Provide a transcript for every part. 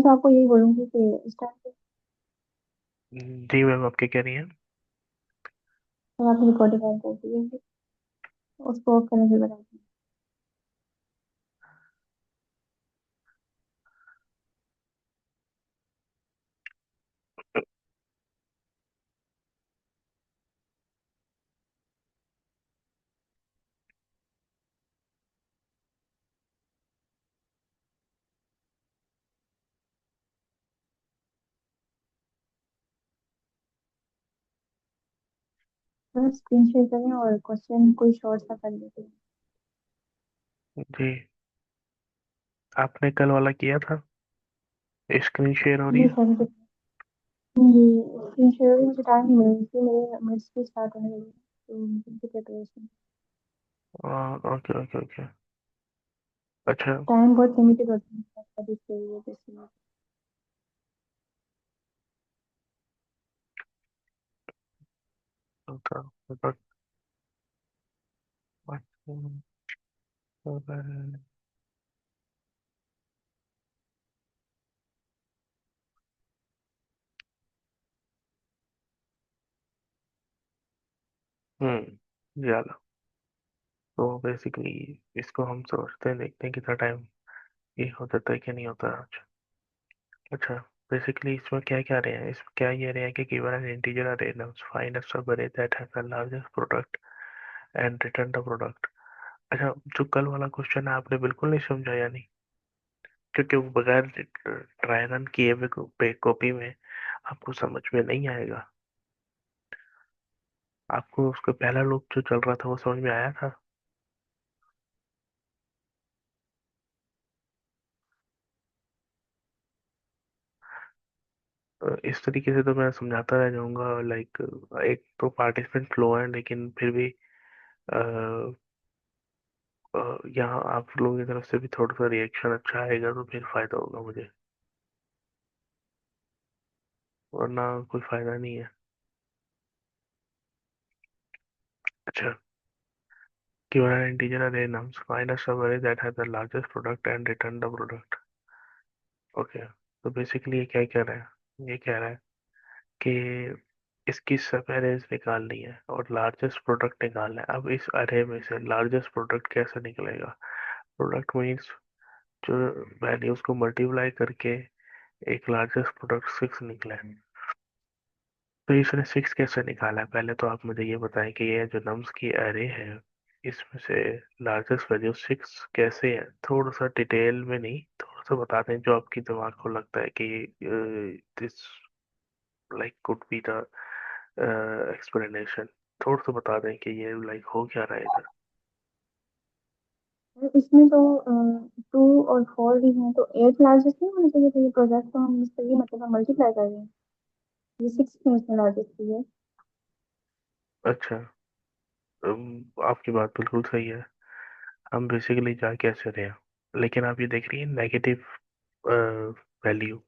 मैं तो आपको यही बोलूंगी कि स्टार्ट करें। जी मैम, आप क्या कह रही हैं? तो आपने रिकॉर्डिंग ऑन कर दी है, उसको ऑफ करने से बताती हूँ। स्क्रीन शेयर करें और क्वेश्चन कोई शॉर्ट सा कर लेते हैं। जी, आपने कल वाला किया था। स्क्रीन शेयर हो रही जी है। सर, जी स्क्रीन शेयर में मुझे टाइम नहीं मिला, इसलिए मेरे मिनट्स भी स्टार्ट होने लगे तो उनकी प्रिपरेशन। Okay okay okay. अच्छा। टाइम बहुत लिमिटेड होता है स्टडीज के लिए, तो इसलिए। तो, ज्यादा। तो बेसिकली इसको हम सोचते हैं, देखते हैं कितना टाइम ये हो जाता है कि नहीं होता आज। अच्छा, बेसिकली इसमें क्या क्या रहे हैं, इसमें क्या ये रहे हैं कि गिवन एन इंटीजर अरे नंबर्स फाइंड अ सब अरे that has the largest product and return the product. अच्छा, जो कल वाला क्वेश्चन है आपने बिल्कुल नहीं समझा यानी, क्योंकि वो बगैर ट्राई रन किए हुए कॉपी में आपको समझ में नहीं आएगा। आपको उसका पहला लूप जो चल रहा था वो समझ में आया था। इस तरीके से तो मैं समझाता रह जाऊंगा, लाइक एक तो पार्टिसिपेंट फ्लो है, लेकिन फिर भी यहाँ आप लोगों की तरफ से भी थोड़ा सा रिएक्शन अच्छा आएगा तो फिर फायदा होगा मुझे, वरना कोई फायदा नहीं है। अच्छा, given an integer array nums find a subarray that has the largest product and return the product। Okay, तो बेसिकली ये क्या कह रहा है, ये कह रहा है कि इसकी सब एरेज निकालनी है और लार्जेस्ट प्रोडक्ट निकालना है। अब इस अरे में से लार्जेस्ट प्रोडक्ट कैसे निकलेगा? प्रोडक्ट मीन्स जो वैल्यूज को मल्टीप्लाई करके एक लार्जेस्ट प्रोडक्ट सिक्स निकला है। तो इसने सिक्स कैसे निकाला है? पहले तो आप मुझे ये बताएं कि ये जो नम्स की एरे है, इसमें से लार्जेस्ट वैल्यू सिक्स कैसे है? थोड़ा सा डिटेल में नहीं, थोड़ा सा बता दें जो आपकी दिमाग को लगता है कि this like could be the explanation. थोड़ा सा बता दें कि ये लाइक हो क्या रहा है इधर। और इसमें तो 2 और 4 भी हैं, तो 8 लार्जेस्ट नहीं होने चाहिए, तो ये प्रोजेक्ट तो हम इसका ये मतलब हम मल्टीप्लाई कर रहे हैं। ये 6 क्यों इसमें लार्जेस्ट है? अच्छा, आपकी बात बिल्कुल सही है। हम बेसिकली जा कैसे रहे हैं, लेकिन आप ये देख रही है नेगेटिव वैल्यू,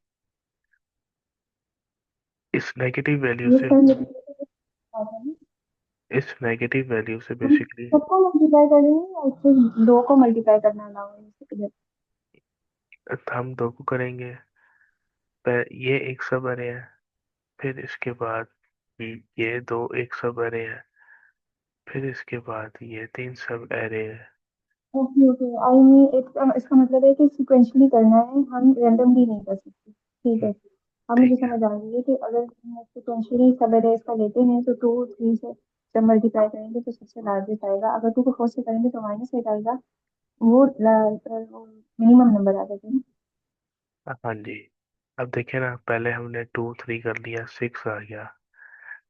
इस नेगेटिव वैल्यू ये से, सर लेकिन ये तो बात है ना, इस नेगेटिव वैल्यू से हम बेसिकली सबको मल्टीप्लाई करेंगे या सिर्फ 2 को मल्टीप्लाई करना अलाउ है? हम दो को करेंगे। ये एक सब अरे है, फिर इसके बाद ये दो एक सब अरे है, फिर इसके बाद ये तीन सब अरे है। ओके ओके, आई मीन इसका मतलब है कि सिक्वेंशली करना है, हम रैंडमली नहीं कर सकते। ठीक हम्म, है, अब मुझे ठीक है। समझ आ गई है कि अगर हम सिक्वेंशली सब एरेज का लेते हैं तो 2 3 से जब मल्टीप्लाई करेंगे तो सबसे लार्जेस्ट आएगा, अगर 2 को 4 से करेंगे तो -8 आएगा। वो मिनिमम नंबर आ जाएगा ना। हाँ जी। अब देखिए ना, पहले हमने टू थ्री कर लिया, सिक्स आ गया,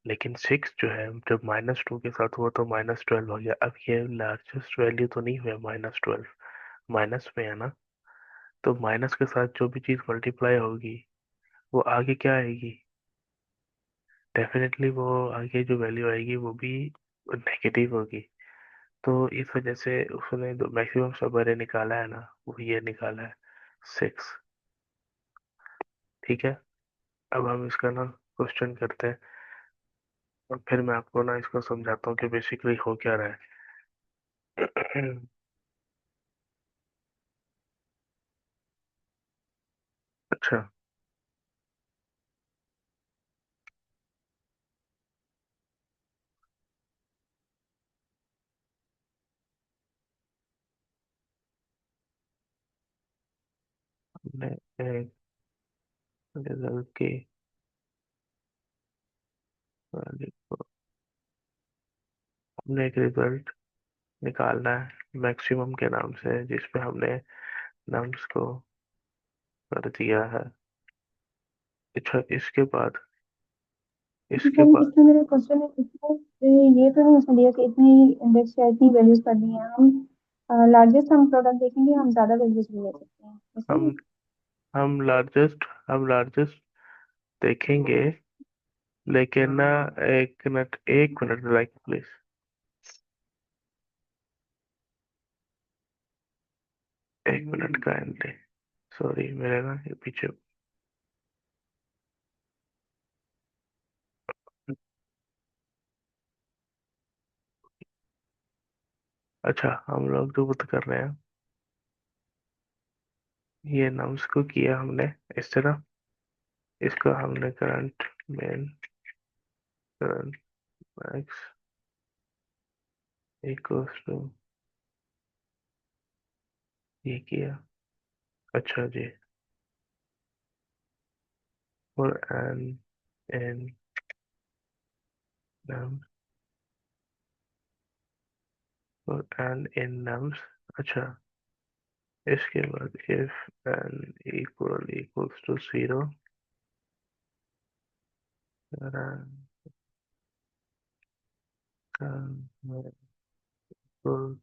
लेकिन सिक्स जो है जब -2 के साथ हुआ तो -12 हो गया। अब ये लार्जेस्ट वैल्यू तो नहीं हुआ, -12 माइनस में है ना, तो माइनस के साथ जो भी चीज मल्टीप्लाई होगी वो आगे क्या आएगी? डेफिनेटली वो आगे जो वैल्यू आएगी वो भी नेगेटिव होगी। तो इस वजह से उसने जो मैक्सिमम सबअरे निकाला है ना, वो ये निकाला है, सिक्स। ठीक है, अब हम इसका ना क्वेश्चन करते हैं और फिर मैं आपको ना इसको समझाता हूँ कि बेसिकली हो क्या रहा है। अच्छा, एक रिजल्ट की वैल्यू को, हमने एक रिजल्ट निकालना है मैक्सिमम के नाम से जिसपे हमने नम्स को कर दिया है। अच्छा इसके बाद, इसके सर बाद इसमें मेरा क्वेश्चन है, इसमें ये तो नहीं उसने दिया कि इतने ही इंडेक्स या इतनी वैल्यूज कर दी हैं हम। लार्जेस्ट हम प्रोडक्ट देखेंगे, हम ज्यादा वैल्यूज भी ले सकते हैं, ऐसा ही। हम हम लार्जेस्ट देखेंगे, लेकिन ना, एक मिनट लाइक प्लीज, एक मिनट काइंडली, सॉरी मेरे ना ये पीछे। अच्छा हम लोग जो बात कर रहे हैं, ये नम्स को किया हमने इस तरह, इसको हमने current mean, current max equals to ये किया। अच्छा जी, for N in nums, for N in nums. अच्छा इसके बाद if N equals to 0, equal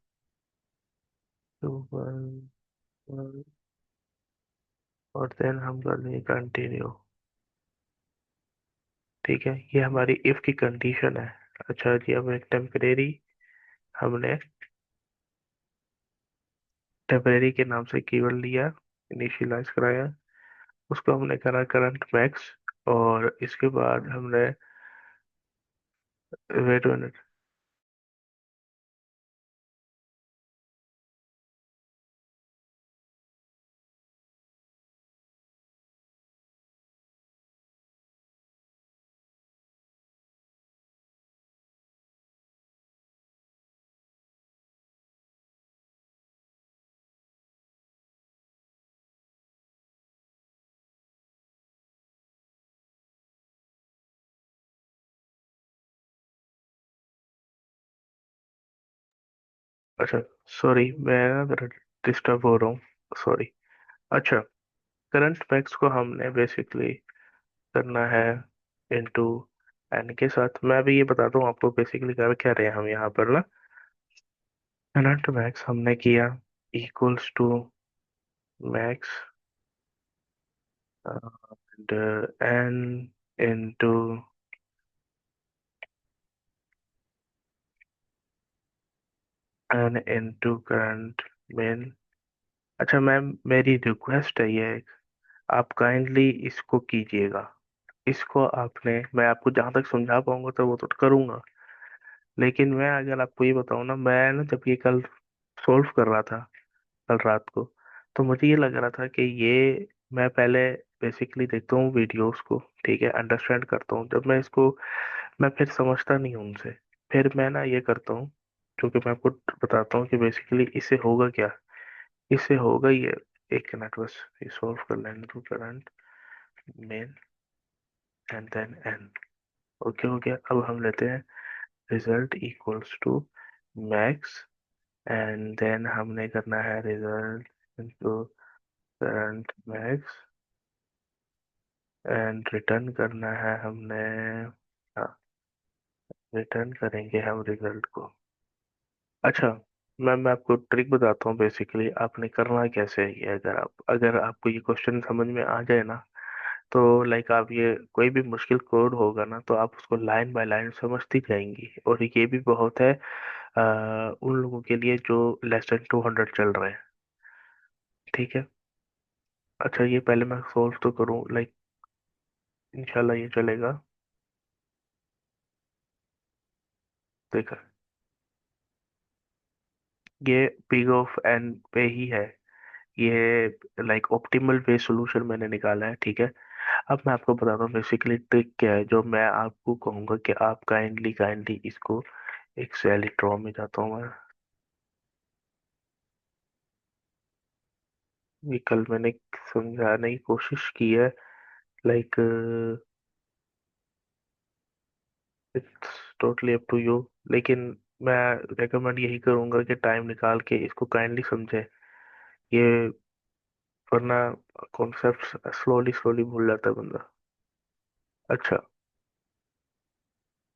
to 1, और देन हम कर देंगे कंटिन्यू। ठीक है, ये हमारी इफ की कंडीशन है। अच्छा जी, अब एक हमने टेम्परेरी के नाम से कीवर्ड लिया, इनिशियलाइज कराया, उसको हमने करा करंट मैक्स, और इसके बाद हमने, वेट मिनट, अच्छा सॉरी मैं ना डिस्टर्ब हो रहा हूँ, सॉरी। अच्छा, करंट मैक्स को हमने बेसिकली करना है इनटू एन के साथ। मैं भी ये बताता हूँ आपको बेसिकली कर क्या रहे हैं हम यहाँ पर ना। करंट मैक्स हमने किया equals to max and n into current min. अच्छा मैम, मेरी रिक्वेस्ट है ये, आप काइंडली इसको कीजिएगा। इसको आपने, मैं आपको जहां तक समझा पाऊंगा तो वो तो करूंगा, लेकिन मैं अगर आपको ये बताऊं ना, मैं ना जब ये कल सॉल्व कर रहा था कल रात को, तो मुझे ये लग रहा था कि ये, मैं पहले बेसिकली देखता हूँ वीडियोस को, ठीक है, अंडरस्टैंड करता हूँ, जब मैं इसको, मैं फिर समझता नहीं हूँ उनसे, फिर मैं ना ये करता हूँ, क्योंकि मैं आपको बताता हूँ कि बेसिकली इससे होगा क्या। इससे होगा ये, एक मिनट बस, ये सॉल्व कर लेने दो, current min and then N. Okay हो गया, अब हम लेते हैं result equals to max, and then हमने करना है result into current max, and return करना है हमने, हाँ, रिटर्न करेंगे हम रिजल्ट को। अच्छा मैम, मैं आपको ट्रिक बताता हूँ, बेसिकली आपने करना कैसे है ये, अगर आपको ये क्वेश्चन समझ में आ जाए ना, तो लाइक आप ये कोई भी मुश्किल कोड होगा ना, तो आप उसको लाइन बाय लाइन समझती जाएंगी, और ये भी बहुत है उन लोगों के लिए जो लेस देन 200 चल रहे हैं। ठीक है, अच्छा ये पहले मैं सोल्व तो करूँ, लाइक इंशाल्लाह ये चलेगा। देखा, ये पिग ऑफ एन पे ही है, ये लाइक ऑप्टिमल वे सॉल्यूशन मैंने निकाला है, ठीक है। अब मैं आपको बताता हूँ बेसिकली ट्रिक क्या है, जो मैं आपको कहूंगा कि आप काइंडली काइंडली इसको, एक सेलिट्रॉन में जाता हूँ मैं, ये कल मैंने समझाने की कोशिश की है, like it's totally up to you, लेकिन मैं रेकमेंड यही करूंगा कि टाइम निकाल के इसको काइंडली समझे ये, वरना कॉन्सेप्ट स्लोली स्लोली भूल जाता है बंदा। अच्छा।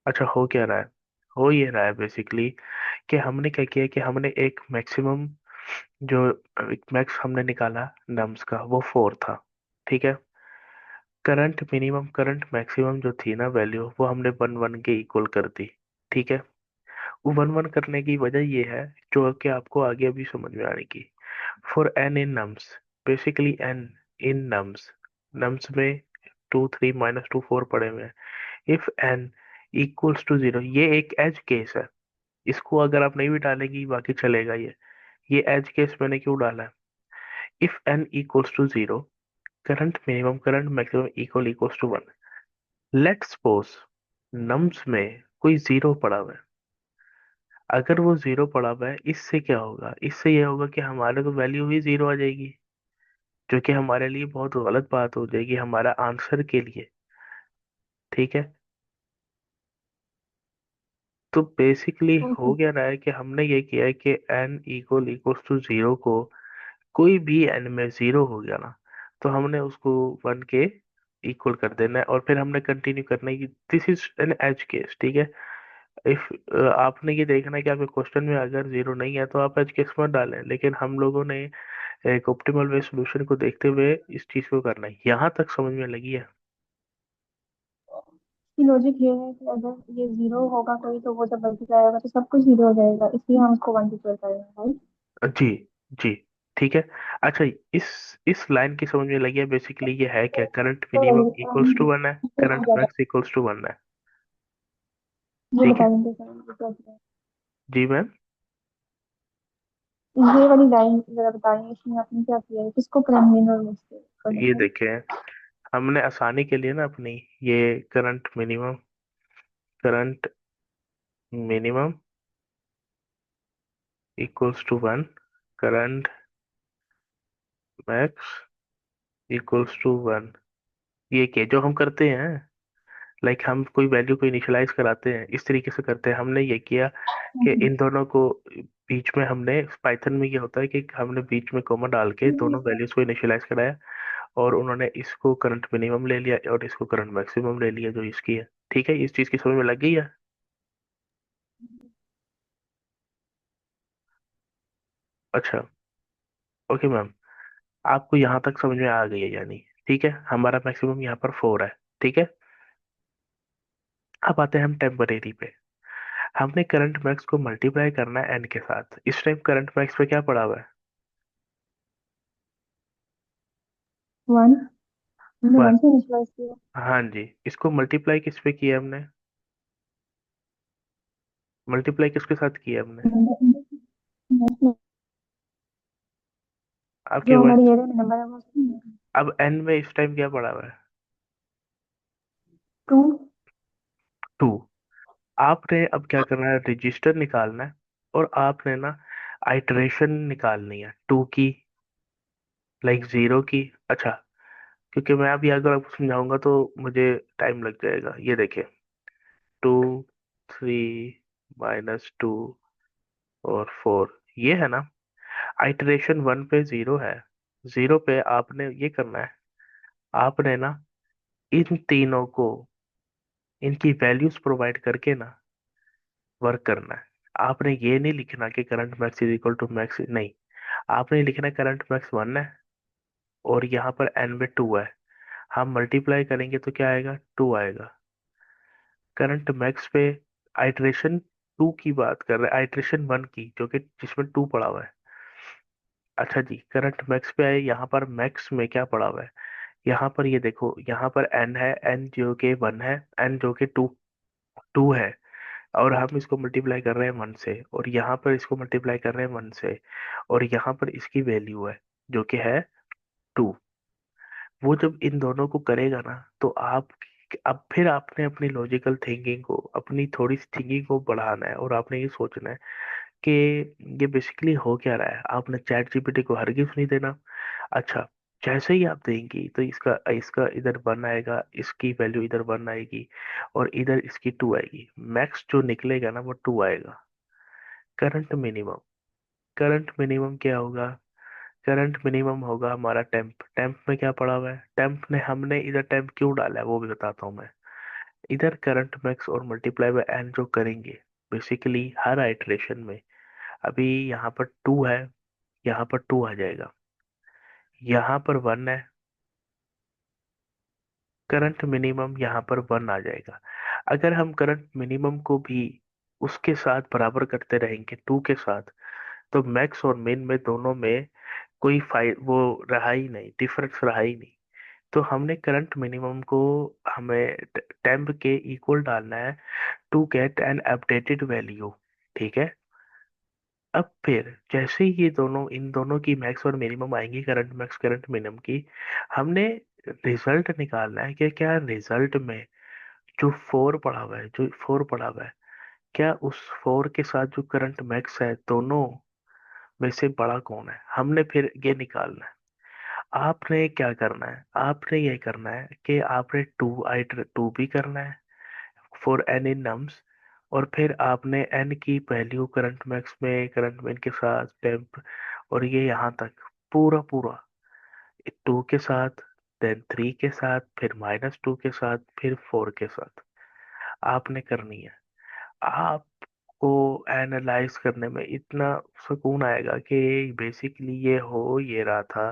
अच्छा, हो क्या रहा है? हो ये रहा है बेसिकली कि हमने क्या किया कि हमने एक मैक्सिमम, जो एक मैक्स हमने निकाला नम्स का, वो 4 था। ठीक है। करंट मिनिमम करंट मैक्सिमम जो थी ना वैल्यू, वो हमने 1 1 के इक्वल कर दी। ठीक है। वो 1 1 करने की वजह ये है, जो कि आपको आगे अभी समझ में आने की। For N in nums, basically N in nums, nums में 2 3 -2 4 पड़े हुए हैं। इफ एन इक्वल्स टू 0, ये एक एज केस है। इसको अगर आप नहीं भी डालेंगी बाकी चलेगा। ये एज केस मैंने क्यों डाला है? If N equals to 0, current minimum current maximum equals to 1। Let suppose nums में कोई 0 पड़ा हुआ है। अगर वो 0 पड़ा हुआ है, इससे क्या होगा? इससे ये होगा कि हमारे तो वैल्यू ही 0 आ जाएगी, जो कि हमारे लिए बहुत गलत बात हो जाएगी हमारा आंसर के लिए। ठीक है। तो बेसिकली हो ओके। गया रहा है कि हमने ये किया है कि एन इक्वल्स टू 0 को, कोई भी एन में 0 हो गया ना, तो हमने उसको 1 के इक्वल कर देना है, और फिर हमने कंटिन्यू करना है कि this is an edge case. ठीक है। इफ आपने ये देखना है कि आपके क्वेश्चन में अगर 0 नहीं है तो आप एज केस मत डालें, लेकिन हम लोगों ने एक ऑप्टिमल वे सॉल्यूशन को देखते हुए इस चीज को करना है। यहाँ तक समझ में लगी है? की लॉजिक ये है कि अगर ये जीरो होगा कोई तो वो जब मल्टीप्लाई होगा तो सब कुछ जीरो हो जाएगा, इसलिए हम उसको वन डिक्लेयर करेंगे, राइट? जी। जी। ठीक है। अच्छा, इस लाइन की समझ में लगी है? बेसिकली ये है क्या, करंट तो मिनिमम इक्वल्स टू हम 1 है, ये करंट मैक्स इक्वल्स टू 1 है। ठीक है। बताएंगे सर, ये क्या है? जी मैम। ये वाली लाइन जरा बताइए, इसमें आपने क्या किया है, किसको प्रेमलिन और मुझसे ये करना है? देखें, हमने आसानी के लिए ना अपनी, ये current minimum equals to 1, current max equals to 1, ये क्या जो हम करते हैं, लाइक हम कोई वैल्यू को इनिशियलाइज कराते हैं, इस तरीके से करते हैं। हमने ये किया कि हम्म। इन दोनों को बीच में, हमने पाइथन में ये होता है कि हमने बीच में कॉमा डाल के दोनों वैल्यूज को इनिशियलाइज कराया, और उन्होंने इसको करंट मिनिमम ले लिया और इसको करंट मैक्सिमम ले लिया जो इसकी है। ठीक है, इस चीज की समझ में लग गई है? अच्छा। ओके मैम, आपको यहाँ तक समझ में आ गई है यानी? ठीक है, हमारा मैक्सिमम यहाँ पर 4 है। ठीक है। अब आते हैं हम टेम्परेरी पे। हमने करंट मैक्स को मल्टीप्लाई करना है एन के साथ। इस टाइम करंट मैक्स पे क्या पड़ा हुआ है? वन। हमने 1। वन से इनिशियलाइज किया। हाँ जी, इसको मल्टीप्लाई किस पे किया हमने? मल्टीप्लाई किसके साथ किया हमने? आपकी जो हमारी आवाज। एरिया में नंबर है वो अब एन में इस टाइम क्या पड़ा हुआ है? टू। 2। आपने अब क्या करना है, रजिस्टर निकालना है, और आपने ना आइटरेशन निकालनी है 2 की, लाइक 0 की। अच्छा, क्योंकि मैं अभी अगर आपको समझाऊंगा तो मुझे टाइम लग जाएगा। ये देखिए, 2 3 -2 और 4, ये है ना। आइटरेशन 1 पे 0 है, 0 पे आपने ये करना है, आपने ना इन तीनों को, इनकी वैल्यूज प्रोवाइड करके ना वर्क करना है। आपने ये नहीं लिखना कि current max is equal to max, नहीं। आपने लिखना है करंट मैक्स 1 है, और यहाँ पर एन में 2 है। हम मल्टीप्लाई करेंगे तो क्या आएगा? 2 आएगा। करंट मैक्स पे आइटरेशन 2 की बात कर रहे हैं, आइटरेशन 1 की, जो कि जिसमें 2 पड़ा हुआ है। अच्छा जी, करंट मैक्स पे आए, यहाँ पर मैक्स में क्या पड़ा हुआ है? यहाँ पर ये देखो, यहाँ पर एन है, एन जो कि 1 है, एन जो कि 2 2 है, और हम इसको मल्टीप्लाई कर रहे हैं 1 से, और यहाँ पर इसको मल्टीप्लाई कर रहे हैं 1 से, और यहाँ पर इसकी वैल्यू है जो कि है 2। वो जब इन दोनों को करेगा ना, तो आप, अब फिर आपने अपनी लॉजिकल थिंकिंग को, अपनी थोड़ी सी थिंकिंग को बढ़ाना है, और आपने ये सोचना है कि ये बेसिकली हो क्या रहा है। आपने चैट जीपीटी को हरगिज नहीं देना। अच्छा, जैसे ही आप देंगी तो इसका इसका इधर वन आएगा, इसकी वैल्यू इधर वन आएगी, और इधर इसकी टू आएगी। मैक्स जो निकलेगा ना वो टू आएगा। करंट मिनिमम, करंट मिनिमम क्या होगा? करंट मिनिमम होगा हमारा टेम्प। टेम्प में क्या पड़ा हुआ है? टेम्प ने हमने इधर टेम्प क्यों डाला है वो भी बताता हूँ मैं। इधर करंट मैक्स और मल्टीप्लाई बाय एन जो करेंगे बेसिकली हर आइटरेशन में, अभी यहाँ पर टू है, यहाँ पर टू आ जाएगा, यहाँ पर वन है, करंट मिनिमम यहाँ पर वन आ जाएगा। अगर हम करंट मिनिमम को भी उसके साथ बराबर करते रहेंगे टू के साथ, तो मैक्स और मिन में दोनों में कोई वो रहा ही नहीं, डिफरेंस रहा ही नहीं। तो हमने करंट मिनिमम को, हमें टेम्प के इक्वल डालना है to get an updated value. ठीक है। अब फिर जैसे ही ये दोनों, इन दोनों की मैक्स और मिनिमम आएंगी, करंट मैक्स करंट मिनिमम की, हमने रिजल्ट निकालना है कि क्या रिजल्ट में जो फोर पड़ा हुआ है, जो फोर पड़ा हुआ है, क्या उस फोर के साथ जो करंट मैक्स है दोनों में से बड़ा कौन है, हमने फिर ये निकालना है। आपने क्या करना है? आपने ये करना है कि आपने टू आइटर टू भी करना है फॉर एन इन नम्स, और फिर आपने एन की वैल्यू करंट मैक्स में करंट मिन के साथ टेम्प, और ये यहाँ तक पूरा पूरा टू के साथ, देन थ्री के साथ, फिर माइनस टू के साथ, फिर फोर के साथ आपने करनी है। आपको एनालाइज करने में इतना सुकून आएगा कि बेसिकली ये हो ये रहा था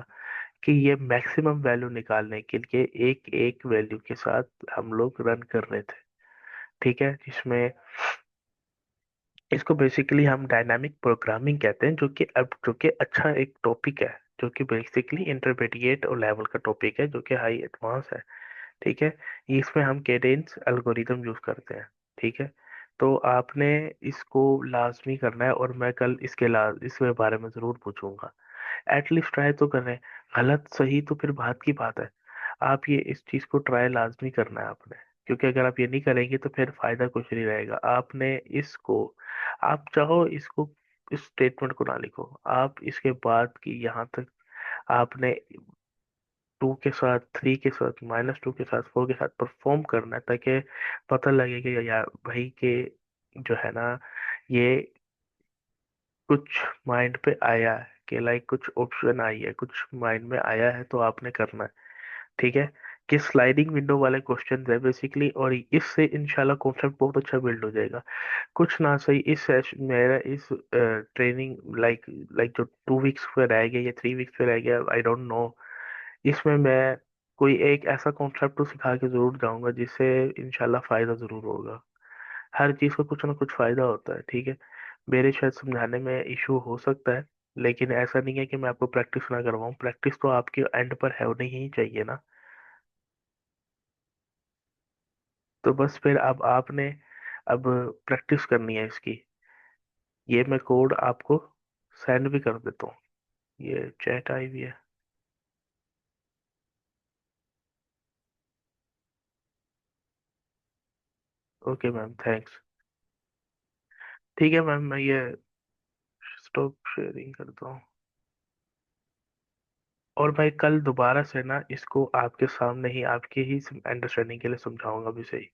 कि ये मैक्सिमम वैल्यू निकालने के लिए एक एक वैल्यू के साथ हम लोग रन कर रहे थे। ठीक है, जिसमें इसको बेसिकली हम डायनामिक प्रोग्रामिंग कहते हैं, जो कि अब जो कि अच्छा एक टॉपिक है, जो कि बेसिकली इंटरमीडिएट और लेवल का टॉपिक है, जो कि हाई एडवांस है। ठीक है। ये इसमें हम केडेंस एल्गोरिदम यूज करते हैं। ठीक है। तो आपने इसको लाजमी करना है, और मैं कल इसके बारे में जरूर पूछूंगा। एटलीस्ट ट्राई तो करें। गलत सही तो फिर बात की बात है। आप ये इस चीज को ट्राई लाजमी करना है आपने, क्योंकि अगर आप ये नहीं करेंगे तो फिर फायदा कुछ नहीं रहेगा। आपने इसको, आप चाहो इसको, इस स्टेटमेंट को ना लिखो, आप इसके बाद की यहाँ तक आपने टू के साथ, थ्री के साथ, माइनस टू के साथ, फोर के साथ परफॉर्म करना है, ताकि पता लगे कि यार भाई के जो है ना, ये कुछ माइंड पे आया है, कि लाइक कुछ ऑप्शन आई है, कुछ माइंड में आया है, तो आपने करना है। ठीक है। कि स्लाइडिंग विंडो वाले क्वेश्चन है बेसिकली, और इससे इंशाल्लाह कॉन्सेप्ट बहुत अच्छा बिल्ड हो जाएगा। कुछ ना सही इस सेशन मेरा इस ट्रेनिंग लाइक लाइक जो 2 वीक्स पे रह गया या 3 वीक्स पे रह गया, आई डोंट नो, इसमें मैं कोई एक ऐसा कॉन्सेप्ट तो सिखा के जरूर जाऊंगा जिससे इंशाल्लाह फायदा जरूर होगा। हर चीज का कुछ ना कुछ फायदा होता है। ठीक है। मेरे शायद समझाने में इशू हो सकता है, लेकिन ऐसा नहीं है कि मैं आपको प्रैक्टिस ना करवाऊँ, प्रैक्टिस तो आपके एंड पर है होनी ही चाहिए ना। तो बस फिर अब आपने अब प्रैक्टिस करनी है इसकी। ये मैं कोड आपको सेंड भी कर देता हूँ, ये चैट आई हुई है। Okay ma'am, thanks. ठीक है मैम, मैं ये स्टॉप शेयरिंग करता हूँ, और मैं कल दोबारा से ना इसको आपके सामने ही, आपके ही अंडरस्टैंडिंग के लिए समझाऊंगा भी सही।